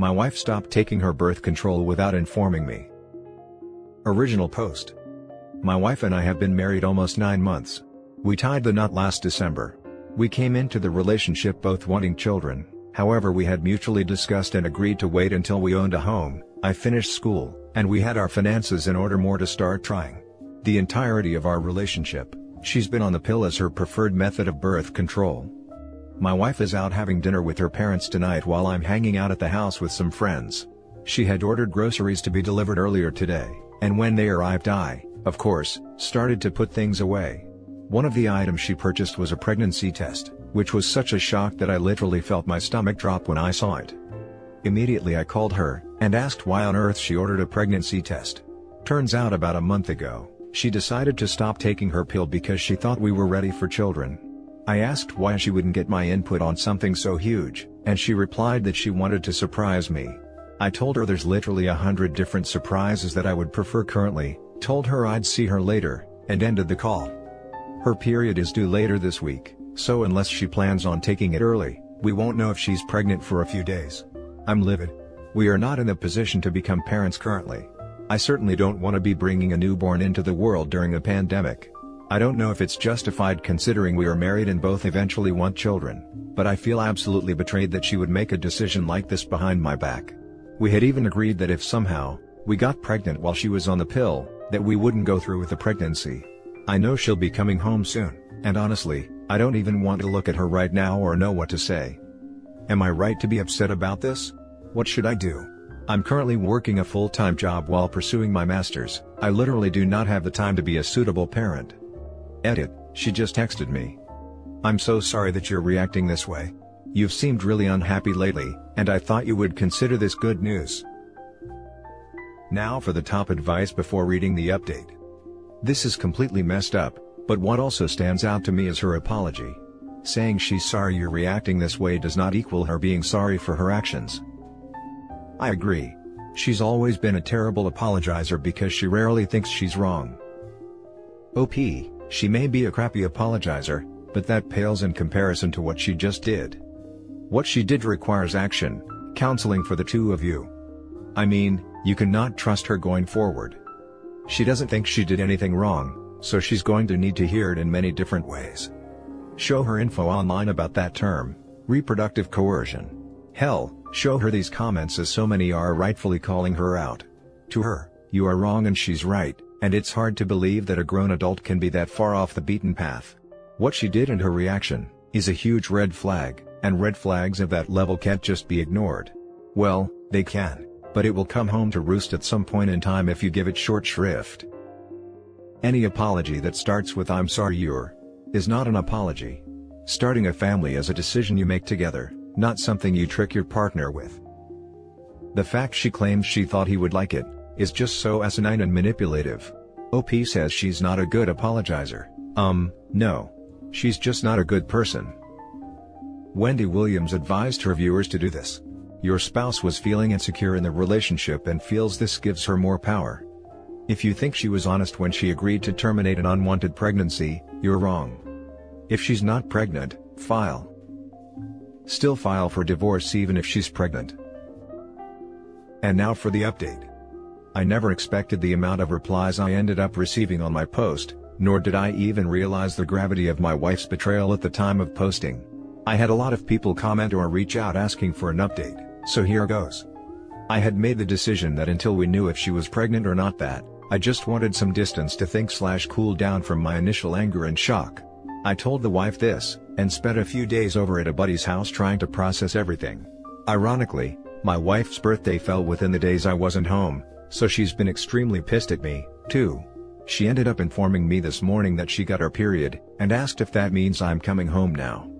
My wife stopped taking her birth control without informing me. Original post. My wife and I have been married almost 9 months. We tied the knot last December. We came into the relationship both wanting children, however we had mutually discussed and agreed to wait until we owned a home, I finished school, and we had our finances in order more to start trying. The entirety of our relationship, she's been on the pill as her preferred method of birth control. My wife is out having dinner with her parents tonight while I'm hanging out at the house with some friends. She had ordered groceries to be delivered earlier today, and when they arrived I, of course, started to put things away. One of the items she purchased was a pregnancy test, which was such a shock that I literally felt my stomach drop when I saw it. Immediately I called her, and asked why on earth she ordered a pregnancy test. Turns out about a month ago, she decided to stop taking her pill because she thought we were ready for children. I asked why she wouldn't get my input on something so huge, and she replied that she wanted to surprise me. I told her there's literally 100 different surprises that I would prefer currently, told her I'd see her later, and ended the call. Her period is due later this week, so unless she plans on taking it early, we won't know if she's pregnant for a few days. I'm livid. We are not in a position to become parents currently. I certainly don't want to be bringing a newborn into the world during a pandemic. I don't know if it's justified considering we are married and both eventually want children, but I feel absolutely betrayed that she would make a decision like this behind my back. We had even agreed that if somehow we got pregnant while she was on the pill, that we wouldn't go through with the pregnancy. I know she'll be coming home soon, and honestly, I don't even want to look at her right now or know what to say. Am I right to be upset about this? What should I do? I'm currently working a full-time job while pursuing my master's. I literally do not have the time to be a suitable parent. Edit, she just texted me. I'm so sorry that you're reacting this way. You've seemed really unhappy lately, and I thought you would consider this good news. Now for the top advice before reading the update. This is completely messed up, but what also stands out to me is her apology. Saying she's sorry you're reacting this way does not equal her being sorry for her actions. I agree. She's always been a terrible apologizer because she rarely thinks she's wrong. OP, she may be a crappy apologizer, but that pales in comparison to what she just did. What she did requires action, counseling for the two of you. I mean, you cannot trust her going forward. She doesn't think she did anything wrong, so she's going to need to hear it in many different ways. Show her info online about that term, reproductive coercion. Hell, show her these comments as so many are rightfully calling her out. To her, you are wrong and she's right, and it's hard to believe that a grown adult can be that far off the beaten path. What she did and her reaction is a huge red flag, and red flags of that level can't just be ignored. Well, they can, but it will come home to roost at some point in time if you give it short shrift. Any apology that starts with "I'm sorry you're" is not an apology. Starting a family is a decision you make together, not something you trick your partner with. The fact she claims she thought he would like it is just so asinine and manipulative. OP says she's not a good apologizer. No. She's just not a good person. Wendy Williams advised her viewers to do this. Your spouse was feeling insecure in the relationship and feels this gives her more power. If you think she was honest when she agreed to terminate an unwanted pregnancy, you're wrong. If she's not pregnant, still file for divorce even if she's pregnant. And now for the update. I never expected the amount of replies I ended up receiving on my post, nor did I even realize the gravity of my wife's betrayal at the time of posting. I had a lot of people comment or reach out asking for an update, so here goes. I had made the decision that until we knew if she was pregnant or not that, I just wanted some distance to think/cool down from my initial anger and shock. I told the wife this, and spent a few days over at a buddy's house trying to process everything. Ironically, my wife's birthday fell within the days I wasn't home, so she's been extremely pissed at me, too. She ended up informing me this morning that she got her period, and asked if that means I'm coming home now.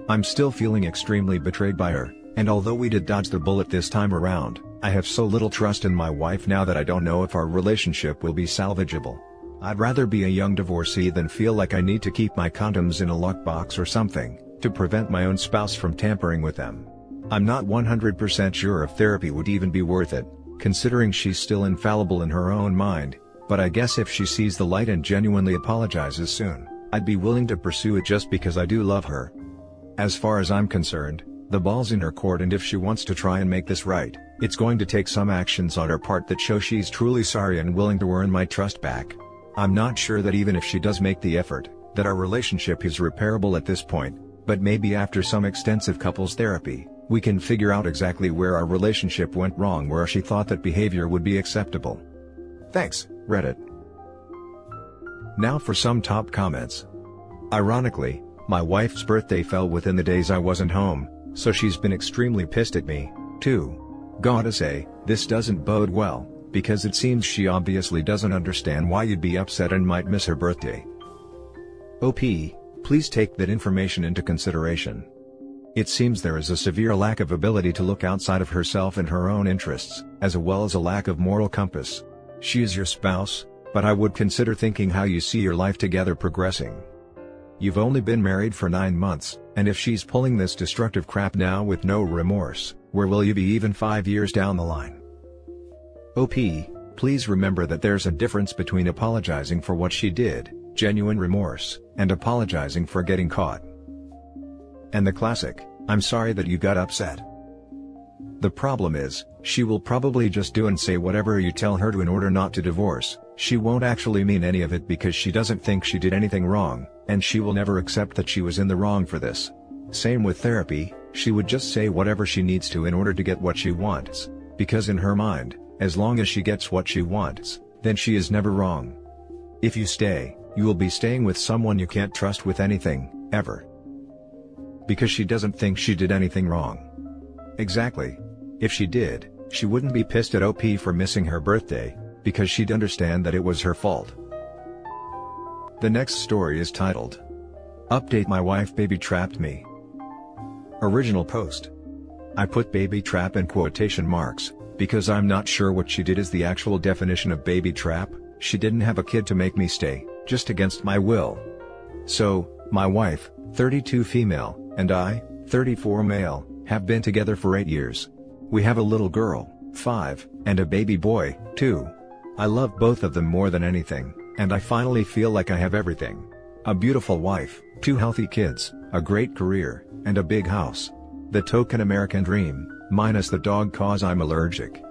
I'm still feeling extremely betrayed by her, and although we did dodge the bullet this time around, I have so little trust in my wife now that I don't know if our relationship will be salvageable. I'd rather be a young divorcee than feel like I need to keep my condoms in a lockbox or something, to prevent my own spouse from tampering with them. I'm not 100% sure if therapy would even be worth it, considering she's still infallible in her own mind, but I guess if she sees the light and genuinely apologizes soon, I'd be willing to pursue it just because I do love her. As far as I'm concerned, the ball's in her court, and if she wants to try and make this right, It's going to take some actions on her part that show she's truly sorry and willing to earn my trust back. I'm not sure that even if she does make the effort, that our relationship is repairable at this point, but maybe after some extensive couples therapy, we can figure out exactly where our relationship went wrong, where she thought that behavior would be acceptable. Thanks, Reddit. Now for some top comments. Ironically, my wife's birthday fell within the days I wasn't home, so she's been extremely pissed at me, too. Gotta say, this doesn't bode well, because it seems she obviously doesn't understand why you'd be upset and might miss her birthday. OP, please take that information into consideration. It seems there is a severe lack of ability to look outside of herself and her own interests, as well as a lack of moral compass. She is your spouse, but I would consider thinking how you see your life together progressing. You've only been married for 9 months, and if she's pulling this destructive crap now with no remorse, where will you be even 5 years down the line? OP, please remember that there's a difference between apologizing for what she did, genuine remorse, and apologizing for getting caught. And the classic, I'm sorry that you got upset. The problem is, she will probably just do and say whatever you tell her to in order not to divorce. She won't actually mean any of it because she doesn't think she did anything wrong, and she will never accept that she was in the wrong for this. Same with therapy, she would just say whatever she needs to in order to get what she wants, because in her mind, as long as she gets what she wants, then she is never wrong. If you stay, you will be staying with someone you can't trust with anything, ever. Because she doesn't think she did anything wrong. Exactly. If she did, she wouldn't be pissed at OP for missing her birthday, because she'd understand that it was her fault. The next story is titled, Update My Wife Baby Trapped Me. Original post. I put baby trap in quotation marks, because I'm not sure what she did is the actual definition of baby trap. She didn't have a kid to make me stay, just against my will. So, my wife, 32 female, and I, 34 male, have been together for 8 years. We have a little girl, 5, and a baby boy, 2. I love both of them more than anything, and I finally feel like I have everything. A beautiful wife, 2 healthy kids, a great career, and a big house. The token American dream, minus the dog cause I'm allergic.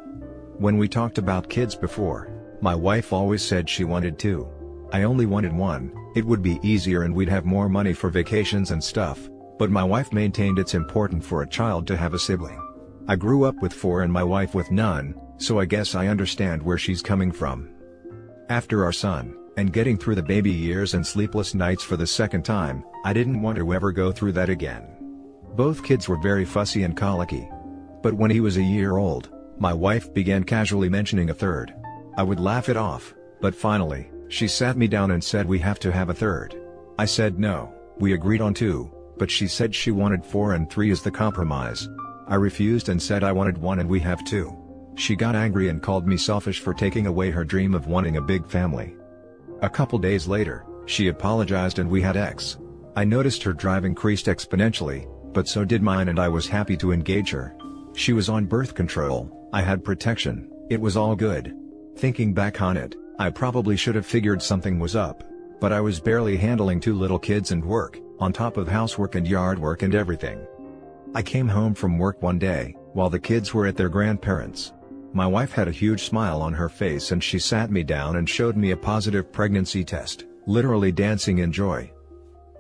When we talked about kids before, my wife always said she wanted 2. I only wanted 1, it would be easier and we'd have more money for vacations and stuff, but my wife maintained it's important for a child to have a sibling. I grew up with 4 and my wife with none, so I guess I understand where she's coming from. After our son, and getting through the baby years and sleepless nights for the second time, I didn't want to ever go through that again. Both kids were very fussy and colicky. But when he was a year old, my wife began casually mentioning a third. I would laugh it off, but finally, she sat me down and said we have to have a third. I said no, we agreed on 2, but she said she wanted 4 and 3 as the compromise. I refused and said I wanted 1 and we have 2. She got angry and called me selfish for taking away her dream of wanting a big family. A couple days later, she apologized and we had sex. I noticed her drive increased exponentially, but so did mine and I was happy to engage her. She was on birth control, I had protection, it was all good. Thinking back on it, I probably should have figured something was up, but I was barely handling 2 little kids and work, on top of housework and yard work and everything. I came home from work one day, while the kids were at their grandparents'. My wife had a huge smile on her face and she sat me down and showed me a positive pregnancy test, literally dancing in joy.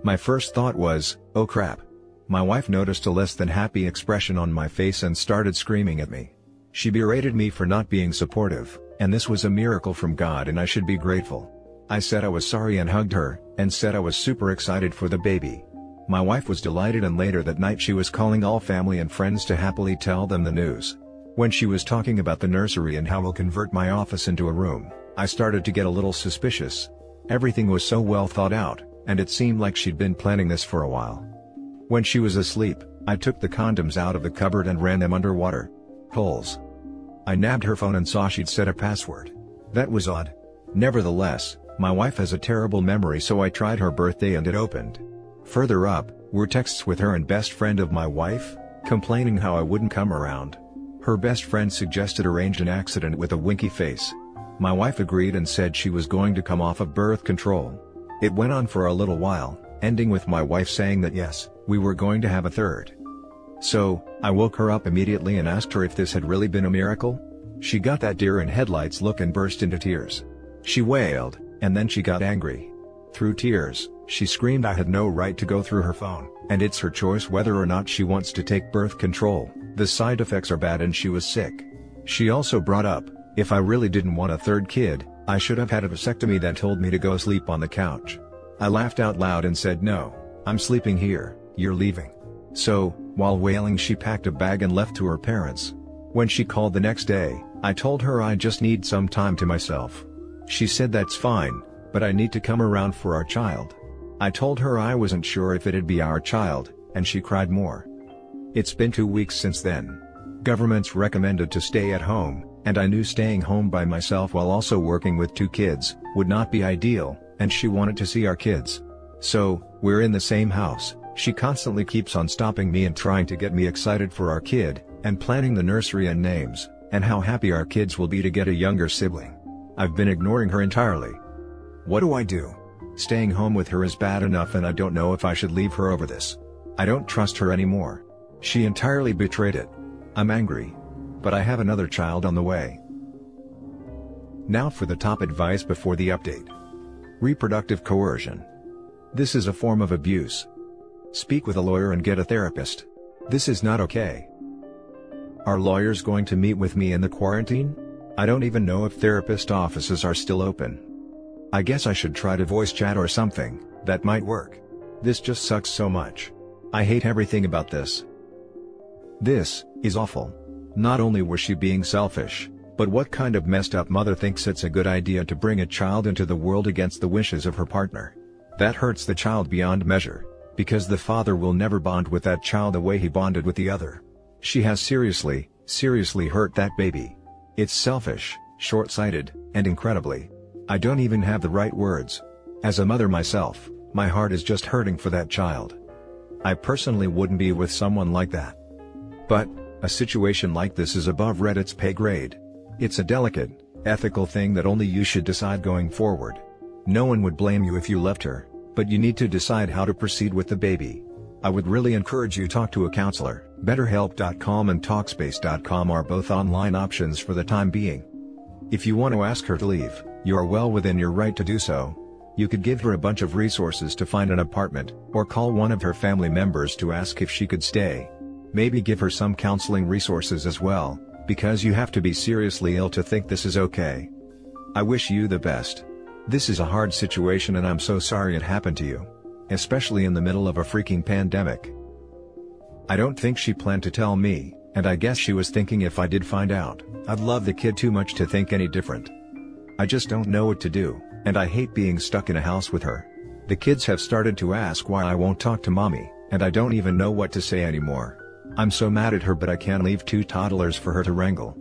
My first thought was, oh crap. My wife noticed a less than happy expression on my face and started screaming at me. She berated me for not being supportive, and this was a miracle from God and I should be grateful. I said I was sorry and hugged her, and said I was super excited for the baby. My wife was delighted and later that night she was calling all family and friends to happily tell them the news. When she was talking about the nursery and how we'll convert my office into a room, I started to get a little suspicious. Everything was so well thought out, and it seemed like she'd been planning this for a while. When she was asleep, I took the condoms out of the cupboard and ran them under water holes. I nabbed her phone and saw she'd set a password. That was odd. Nevertheless, my wife has a terrible memory, so I tried her birthday and it opened. Further up, were texts with her and best friend of my wife, complaining how I wouldn't come around. Her best friend suggested arrange an accident with a winky face. My wife agreed and said she was going to come off of birth control. It went on for a little while, ending with my wife saying that yes, we were going to have a third. So, I woke her up immediately and asked her if this had really been a miracle. She got that deer in headlights look and burst into tears. She wailed, and then she got angry. Through tears, she screamed I had no right to go through her phone, and it's her choice whether or not she wants to take birth control, the side effects are bad and she was sick. She also brought up, if I really didn't want a third kid, I should have had a vasectomy, then told me to go sleep on the couch. I laughed out loud and said no, I'm sleeping here, you're leaving. So, while wailing she packed a bag and left to her parents. When she called the next day, I told her I just need some time to myself. She said that's fine, but I need to come around for our child. I told her I wasn't sure if it'd be our child, and she cried more. It's been 2 weeks since then. Governments recommended to stay at home, and I knew staying home by myself while also working with 2 kids would not be ideal, and she wanted to see our kids. So, we're in the same house. She constantly keeps on stopping me and trying to get me excited for our kid, and planning the nursery and names, and how happy our kids will be to get a younger sibling. I've been ignoring her entirely. What do I do? Staying home with her is bad enough and I don't know if I should leave her over this. I don't trust her anymore. She entirely betrayed it. I'm angry. But I have another child on the way. Now for the top advice before the update. Reproductive coercion. This is a form of abuse. Speak with a lawyer and get a therapist. This is not okay. Are lawyers going to meet with me in the quarantine? I don't even know if therapist offices are still open. I guess I should try to voice chat or something, that might work. This just sucks so much. I hate everything about this. This is awful. Not only was she being selfish, but what kind of messed up mother thinks it's a good idea to bring a child into the world against the wishes of her partner? That hurts the child beyond measure, because the father will never bond with that child the way he bonded with the other. She has seriously hurt that baby. It's selfish, short-sighted, and incredibly. I don't even have the right words. As a mother myself, my heart is just hurting for that child. I personally wouldn't be with someone like that. But, a situation like this is above Reddit's pay grade. It's a delicate, ethical thing that only you should decide going forward. No one would blame you if you left her, but you need to decide how to proceed with the baby. I would really encourage you to talk to a counselor. BetterHelp.com and Talkspace.com are both online options for the time being. If you want to ask her to leave, you are well within your right to do so. You could give her a bunch of resources to find an apartment, or call one of her family members to ask if she could stay. Maybe give her some counseling resources as well, because you have to be seriously ill to think this is okay. I wish you the best. This is a hard situation and I'm so sorry it happened to you. Especially in the middle of a freaking pandemic. I don't think she planned to tell me, and I guess she was thinking if I did find out, I'd love the kid too much to think any different. I just don't know what to do, and I hate being stuck in a house with her. The kids have started to ask why I won't talk to mommy, and I don't even know what to say anymore. I'm so mad at her, but I can't leave 2 toddlers for her to wrangle.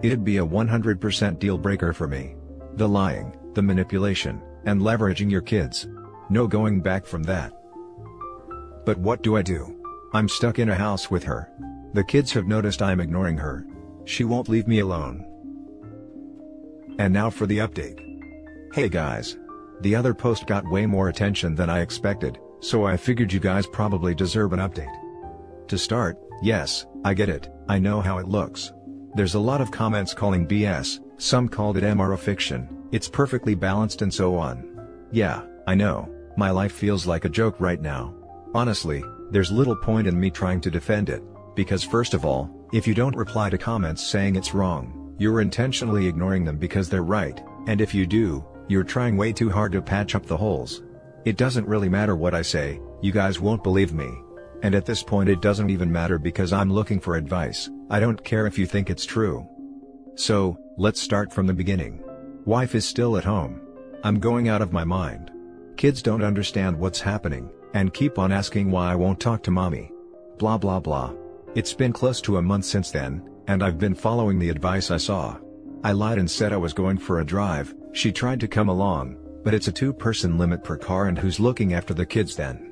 It'd be a 100% deal breaker for me. The lying, the manipulation, and leveraging your kids. No going back from that. But what do I do? I'm stuck in a house with her. The kids have noticed I'm ignoring her. She won't leave me alone. And now for the update. Hey guys. The other post got way more attention than I expected, so I figured you guys probably deserve an update. To start, yes, I get it, I know how it looks. There's a lot of comments calling BS, some called it MRO fiction, it's perfectly balanced and so on. Yeah, I know, my life feels like a joke right now. Honestly, there's little point in me trying to defend it, because first of all, if you don't reply to comments saying it's wrong, you're intentionally ignoring them because they're right, and if you do, you're trying way too hard to patch up the holes. It doesn't really matter what I say, you guys won't believe me. And at this point it doesn't even matter because I'm looking for advice, I don't care if you think it's true. So, let's start from the beginning. Wife is still at home. I'm going out of my mind. Kids don't understand what's happening, and keep on asking why I won't talk to mommy. Blah blah blah. It's been close to a month since then, and I've been following the advice I saw. I lied and said I was going for a drive, she tried to come along, but it's a 2-person limit per car and who's looking after the kids then?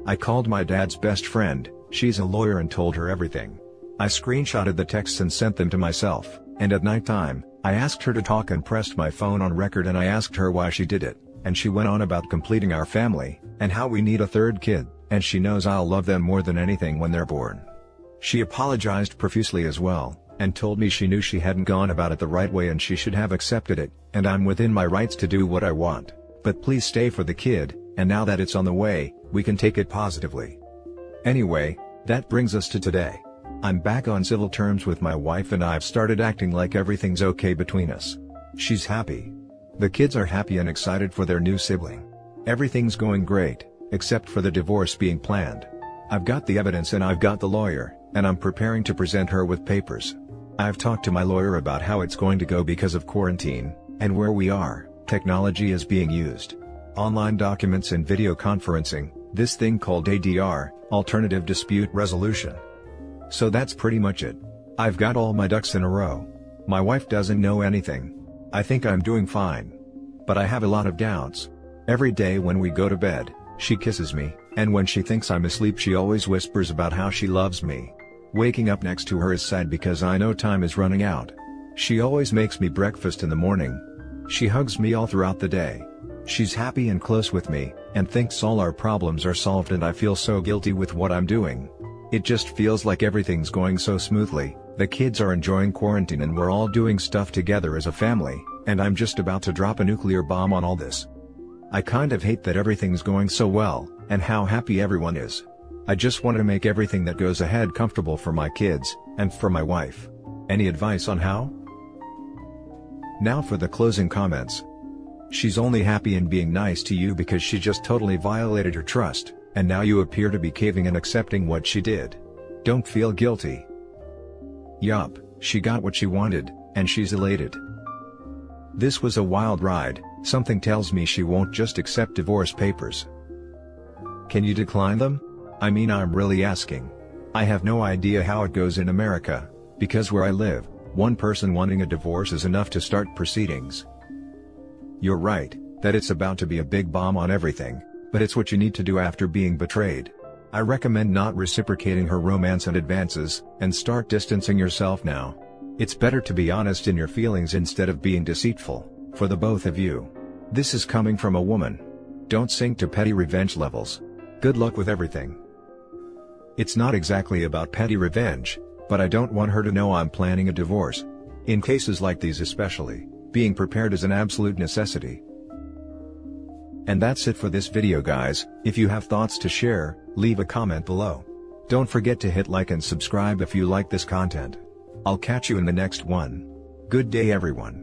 I called my dad's best friend, she's a lawyer, and told her everything. I screenshotted the texts and sent them to myself, and at nighttime, I asked her to talk and pressed my phone on record and I asked her why she did it, and she went on about completing our family, and how we need a 3rd kid. and she knows I'll love them more than anything when they're born. She apologized profusely as well, and told me she knew she hadn't gone about it the right way and she should have accepted it, and I'm within my rights to do what I want, but please stay for the kid, and now that it's on the way, we can take it positively. Anyway, that brings us to today. I'm back on civil terms with my wife and I've started acting like everything's okay between us. She's happy. The kids are happy and excited for their new sibling. Everything's going great, except for the divorce being planned. I've got the evidence and I've got the lawyer, and I'm preparing to present her with papers. I've talked to my lawyer about how it's going to go because of quarantine, and where we are, technology is being used. Online documents and video conferencing, this thing called ADR, Alternative Dispute Resolution. So that's pretty much it. I've got all my ducks in a row. My wife doesn't know anything. I think I'm doing fine. But I have a lot of doubts. Every day when we go to bed, she kisses me, and when she thinks I'm asleep she always whispers about how she loves me. Waking up next to her is sad because I know time is running out. She always makes me breakfast in the morning. She hugs me all throughout the day. She's happy and close with me, and thinks all our problems are solved, and I feel so guilty with what I'm doing. It just feels like everything's going so smoothly, the kids are enjoying quarantine and we're all doing stuff together as a family, and I'm just about to drop a nuclear bomb on all this. I kind of hate that everything's going so well, and how happy everyone is. I just want to make everything that goes ahead comfortable for my kids, and for my wife. Any advice on how? Now for the closing comments. She's only happy and being nice to you because she just totally violated your trust, and now you appear to be caving and accepting what she did. Don't feel guilty. Yup, she got what she wanted, and she's elated. This was a wild ride, something tells me she won't just accept divorce papers. Can you decline them? I mean, I'm really asking. I have no idea how it goes in America, because where I live, one person wanting a divorce is enough to start proceedings. You're right, that it's about to be a big bomb on everything, but it's what you need to do after being betrayed. I recommend not reciprocating her romance and advances, and start distancing yourself now. It's better to be honest in your feelings instead of being deceitful, for the both of you. This is coming from a woman. Don't sink to petty revenge levels. Good luck with everything. It's not exactly about petty revenge, but I don't want her to know I'm planning a divorce. In cases like these especially, being prepared is an absolute necessity. And that's it for this video, guys. If you have thoughts to share, leave a comment below. Don't forget to hit like and subscribe if you like this content. I'll catch you in the next one. Good day everyone.